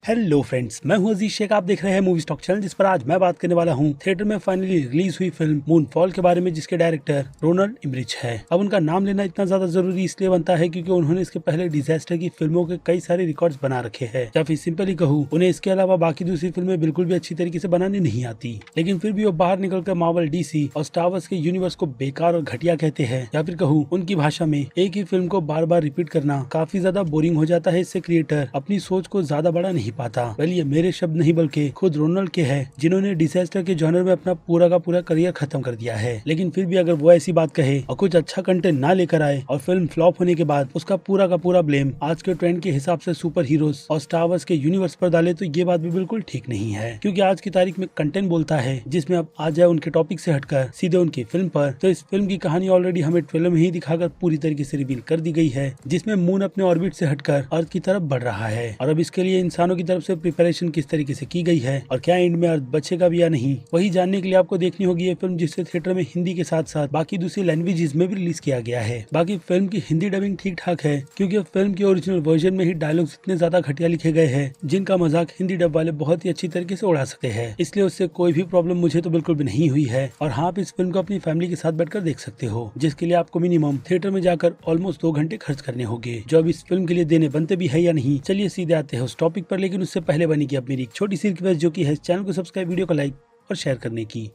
Hello friends, मैं हूं अजीज शेख। आप देख रहे हैं मूवी स्टॉक चैनल, जिस पर आज मैं बात करने वाला हूं थिएटर में फाइनली रिलीज हुई फिल्म मूनफॉल के बारे में, जिसके डायरेक्टर रोनाल्ड इमरिच है। अब उनका नाम लेना इतना ज्यादा जरूरी इसलिए बनता है क्योंकि उन्होंने इसके पहले डिजास्टर की फिल्मों के कई सारे रिकॉर्ड्स बना रखे हैं, या फिर सिंपली कहूँ उन्हें इसके अलावा बाकी दूसरी फिल्में बिल्कुल भी अच्छी तरीके से बनानी नहीं आती। लेकिन फिर भी वो बाहर निकलकर मार्वल, डीसी और स्टार वॉर्स के यूनिवर्स को बेकार और घटिया कहते हैं, या फिर कहूँ उनकी भाषा में एक ही फिल्म को बार बार रिपीट करना काफी ज्यादा बोरिंग हो जाता है। इससे क्रिएटर अपनी सोच को ज्यादा बढ़ा नहीं पाता। ये मेरे शब्द नहीं बल्कि खुद रोनाल्ड के हैं, जिन्होंने डिजास्टर के जॉनर में अपना पूरा का पूरा करियर खत्म कर दिया है। लेकिन फिर भी अगर वो ऐसी बात कहे और कुछ अच्छा कंटेंट ना लेकर आए और फिल्म फ्लॉप होने के बाद उसका पूरा का पूरा ब्लेम आज के ट्रेंड के हिसाब से सुपर हीरोज और स्टार वॉर्स के यूनिवर्स पर डाले, तो ये बात भी बिल्कुल ठीक नहीं है। क्योंकि आज की तारीख में कंटेंट बोलता है, जिसमें अब आ जाए उनके टॉपिक से हटकर सीधे उनकी फिल्म पर, तो इस फिल्म की कहानी ऑलरेडी हमें ट्रेलर में ही दिखाकर पूरी तरीके से रिवील कर दी गई है, जिसमें मून अपने ऑर्बिट से हटकर अर्थ की तरफ बढ़ रहा है। और अब इसके लिए इंसानों की तरफ से प्रिपरेशन किस तरीके से की गई है और क्या एंड में अर्थ बचेगा भी या नहीं, वही जानने के लिए आपको देखनी होगी ये फिल्म, जिसे थिएटर में हिंदी के साथ साथ बाकी दूसरी लैंग्वेजेस में भी रिलीज किया गया है। बाकी फिल्म की हिंदी डबिंग ठीक ठाक है, क्योंकि फिल्म के ओरिजिनल वर्जन में ही डायलॉग्स इतने ज्यादा घटिया लिखे गए हैं जिनका मजाक हिंदी डब वाले बहुत ही अच्छी तरीके से उड़ा सकते हैं। इसलिए उससे कोई भी प्रॉब्लम मुझे तो बिल्कुल भी नहीं हुई है। और हाँ, आप इस फिल्म को अपनी फैमिली के साथ बैठकर देख सकते हो, जिसके लिए आपको मिनिमम थिएटर में जाकर ऑलमोस्ट 2 घंटे खर्च करने होंगे, जो अब इस फिल्म के लिए देने बनते भी है या नहीं। चलिए सीधे आते हैं उस टॉपिक पर, लेकिन उससे पहले बनेगी अब मेरी एक छोटी सी रिक्वेस्ट, जो कि है चैनल को सब्सक्राइब, वीडियो को लाइक और शेयर करने की।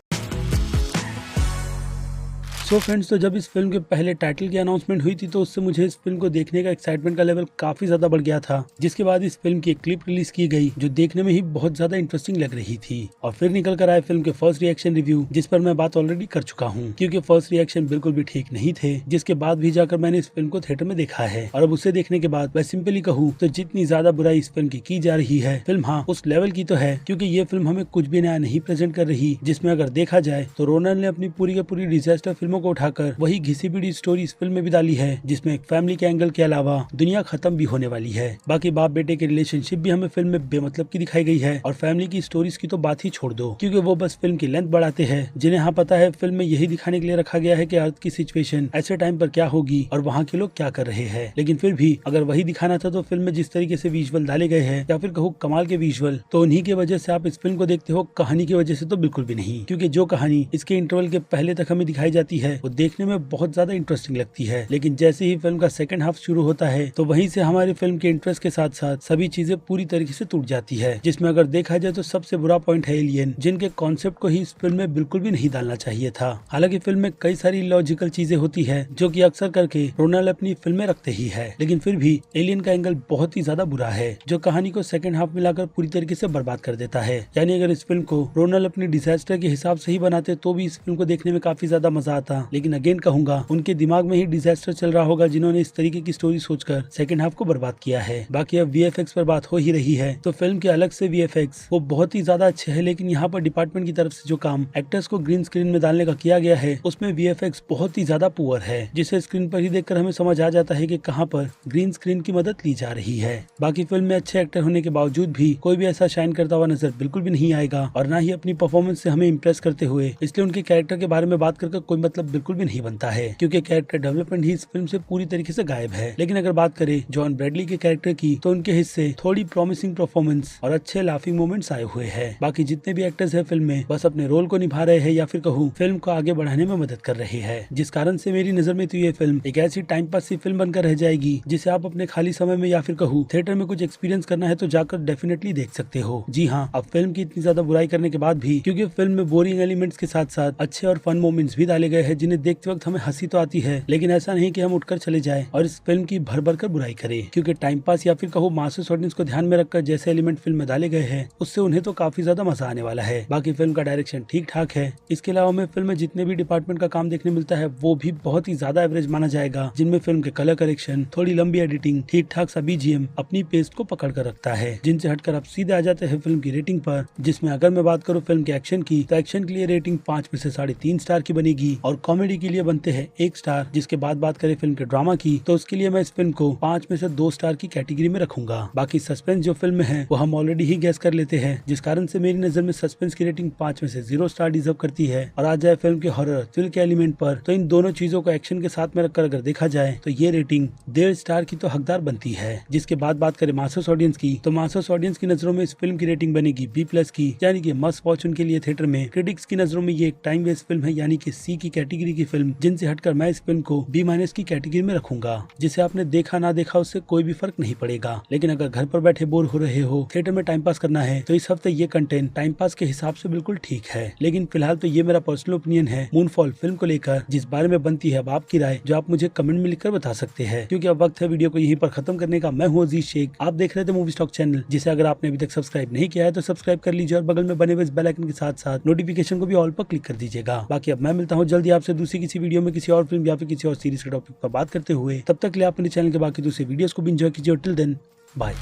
तो फ्रेंड्स, तो जब इस फिल्म के पहले टाइटल की अनाउंसमेंट हुई थी तो उससे मुझे इस फिल्म को देखने का एक्साइटमेंट का लेवल काफी ज्यादा बढ़ गया था। जिसके बाद इस फिल्म की एक क्लिप रिलीज की गई जो देखने में ही बहुत ज्यादा इंटरेस्टिंग लग रही थी। और फिर निकल कर आए फिल्म के फर्स्ट रिएक्शन रिव्यू, जिस पर मैं बात ऑलरेडी कर चुका हूँ, क्योंकि फर्स्ट रिएक्शन बिल्कुल भी ठीक नहीं थे। जिसके बाद भी जाकर मैंने इस फिल्म को थिएटर में देखा है, और अब उसे देखने के बाद मैं सिंपली कहूँ तो जितनी ज्यादा बुराई इस फिल्म की जा रही है, फिल्म हाँ उस लेवल की तो है, क्योंकि ये फिल्म हमें कुछ भी नया नहीं प्रेजेंट कर रही। जिसमें अगर देखा जाए तो रोनाल्ड ने अपनी पूरी की पूरी डिजास्टर फिल्मों को उठाकर वही घिसी पिटी स्टोरी इस फिल्म में भी डाली है, जिसमें एक फैमिली के एंगल के अलावा दुनिया खत्म भी होने वाली है। बाकी बाप बेटे के रिलेशनशिप भी हमें फिल्म में बेमतलब की दिखाई गई है, और फैमिली की स्टोरीज की तो बात ही छोड़ दो, क्योंकि वो बस फिल्म की लेंथ बढ़ाते हैं। जिन्हें हाँ पता है फिल्म में यही दिखाने के लिए रखा गया है कि अर्थ की सिचुएशन ऐसे टाइम पर क्या होगी और वहाँ के लोग क्या कर रहे हैं। लेकिन फिर भी अगर वही दिखाना था तो फिल्म में जिस तरीके से विजुअल डाले गए हैं, या फिर कहूँ कमाल के विजुअल, तो उन्हीं की वजह से आप इस फिल्म को देखते हो। कहानी की वजह से तो बिल्कुल भी नहीं, क्योंकि जो कहानी इसके इंटरवल के पहले तक हमें दिखाई जाती है वो देखने में बहुत ज्यादा इंटरेस्टिंग लगती है। लेकिन जैसे ही फिल्म का सेकंड हाफ शुरू होता है तो वहीं से हमारे फिल्म के इंटरेस्ट के साथ साथ सभी चीजें पूरी तरीके से टूट जाती है। जिसमें अगर देखा जाए तो सबसे बुरा पॉइंट है एलियन, जिनके कॉन्सेप्ट को ही इस फिल्म में बिल्कुल भी नहीं डालना चाहिए था। हालांकि फिल्म में कई सारी लॉजिकल चीजें होती है जो कि अक्सर करके रोनाल्ड अपनी फिल्म में रखते ही है, लेकिन फिर भी एलियन का एंगल बहुत ही ज्यादा बुरा है, जो कहानी को सेकंड हाफ में लाकर पूरी तरीके से बर्बाद कर देता है। यानी अगर इस फिल्म को रोनाल्ड अपनी डिजास्टर के हिसाब से ही बनाते तो भी इस फिल्म को देखने में काफी ज्यादा मजा आता। लेकिन अगेन कहूंगा, उनके दिमाग में ही डिजास्टर चल रहा होगा, जिन्होंने इस तरीके की स्टोरी सोचकर सेकंड हाफ को बर्बाद किया है। बाकी अब वीएफएक्स पर बात हो ही रही है, तो फिल्म के अलग से वीएफएक्स वो बहुत ही ज्यादा अच्छे हैं, लेकिन यहाँ पर डिपार्टमेंट की तरफ से जो काम एक्टर्स को ग्रीन स्क्रीन में डालने का किया गया है, उसमें वीएफएक्स बहुत ही ज्यादा पुअर है, जिसे स्क्रीन पर ही देखकर हमें समझ आ जाता है कि कहाँ पर ग्रीन स्क्रीन की मदद ली जा रही है। बाकी फिल्म में अच्छे एक्टर होने के बावजूद भी कोई भी ऐसा शाइन करता हुआ नजर बिल्कुल भी नहीं आएगा, और ना ही अपनी परफॉर्मेंस से हमें इम्प्रेस करते हुए। इसलिए उनके कैरेक्टर के बारे में बात करके कोई मतलब बिल्कुल भी नहीं बनता है, क्योंकि कैरेक्टर डेवलपमेंट ही इस फिल्म से पूरी तरीके से गायब है। लेकिन अगर बात करें जॉन ब्रैडली के कैरेक्टर की, तो उनके हिस्से थोड़ी प्रॉमिसिंग परफॉर्मेंस और अच्छे लाफिंग मोमेंट्स आए हुए हैं। बाकी जितने भी एक्टर्स हैं फिल्म में बस अपने रोल को निभा रहे हैं, या फिर कहूँ फिल्म को आगे बढ़ाने में मदद कर रहे हैं, जिस कारण से मेरी नजर में तो ये फिल्म एक ऐसी टाइम पास सी फिल्म बनकर रह जाएगी, जिसे आप अपने खाली समय में या फिर कहूँ थिएटर में कुछ एक्सपीरियंस करना है तो जाकर डेफिनेटली देख सकते हो। जी हाँ, अब फिल्म की इतनी ज्यादा बुराई करने के बाद भी, क्योंकि फिल्म में बोरिंग एलिमेंट्स के साथ साथ अच्छे और फन मोमेंट्स भी डाले गए हैं, जिन्हें देखते वक्त हमें हंसी तो आती है, लेकिन ऐसा नहीं कि हम उठकर चले जाए और इस फिल्म की भर भर कर बुराई करे। क्योंकि टाइम पास या फिर कहो मासेस ऑडियंस को ध्यान में रखकर जैसे एलिमेंट फिल्म में डाले गए हैं, उससे उन्हें तो काफी ज्यादा मजा आने वाला है। बाकी फिल्म का डायरेक्शन ठीक ठाक है। इसके अलावा हमें फिल्म में जितने भी डिपार्टमेंट का काम देखने मिलता है वो भी बहुत ही ज्यादा एवरेज माना जाएगा, जिनमें फिल्म के कलर करेक्शन, थोड़ी लंबी एडिटिंग, ठीक ठाक सा बीजीएम अपनी पेस को पकड़ कर रखता है। जिनसे हटकर आप सीधे आ जाते हैं फिल्म की रेटिंग पर, जिसमें अगर मैं बात करूँ फिल्म के एक्शन की, तो एक्शन के लिए रेटिंग 5 में से 3.5 स्टार की बनेगी, और कॉमेडी के लिए बनते हैं 1 स्टार। जिसके बाद बात करें फिल्म के ड्रामा की, तो उसके लिए मैं इस फिल्म को 5 में से 2 स्टार की कैटेगरी में रखूंगा। बाकी सस्पेंस जो फिल्म है वो हम ऑलरेडी ही गैस कर लेते हैं, जिस कारण से मेरी नजर में सस्पेंस की रेटिंग 5 में से 0 स्टार डिजर्व करती है। और आ जाए फिल्म के हॉरर थ्रिल के एलिमेंट पर, तो इन दोनों चीजों को एक्शन के साथ में रखकर अगर देखा जाए तो ये रेटिंग 1.5 स्टार की तो हकदार बनती है। जिसके बाद बात करें मासस ऑडियंस की, तो मासस ऑडियंस की नजरों में इस फिल्म की रेटिंग बनेगी B+ की, यानी कि मस्ट वॉच उनके लिए थिएटर में। क्रिटिक्स की नजरों में ये एक टाइम वेस्ट फिल्म है, यानी कि C की कैटेगरी की फिल्म, जिनसे हटकर मैं इस फिल्म को B- की कैटेगरी में रखूंगा। जिसे आपने देखा ना देखा उससे कोई भी फर्क नहीं पड़ेगा, लेकिन अगर घर पर बैठे बोर हो रहे हो, थिएटर में टाइम पास करना है, तो इस हफ्ते ये कंटेंट टाइम पास के हिसाब से बिल्कुल ठीक है। लेकिन फिलहाल तो ये मेरा पर्सनल ओपिनियन है मूनफॉल फिल्म को लेकर, जिस बारे में बनती है अब आपकी राय, जो आप मुझे कमेंट में लिखकर बता सकते हैं। क्योंकि अब वक्त है वीडियो को यहीं पर खत्म करने का। मैं हूँ अजीज शेख, आप देख रहे थे मूवी स्टॉक चैनल, जिसे अगर आपने अभी तक सब्सक्राइब नहीं किया है तो सब्सक्राइब कर लीजिए और बगल में बने हुए इस बेल आइकन के साथ साथ नोटिफिकेशन को भी ऑल पर क्लिक कर दीजिएगा। बाकी अब मैं मिलता हूँ जल्दी आपसे दूसरी किसी वीडियो में किसी और फिल्म या फिर किसी और सीरीज के टॉपिक पर बात करते हुए। तब तक के लिए आप अपने चैनल के बाकी दूसरे वीडियोस को भी एंजॉय कीजिए। Till then bye.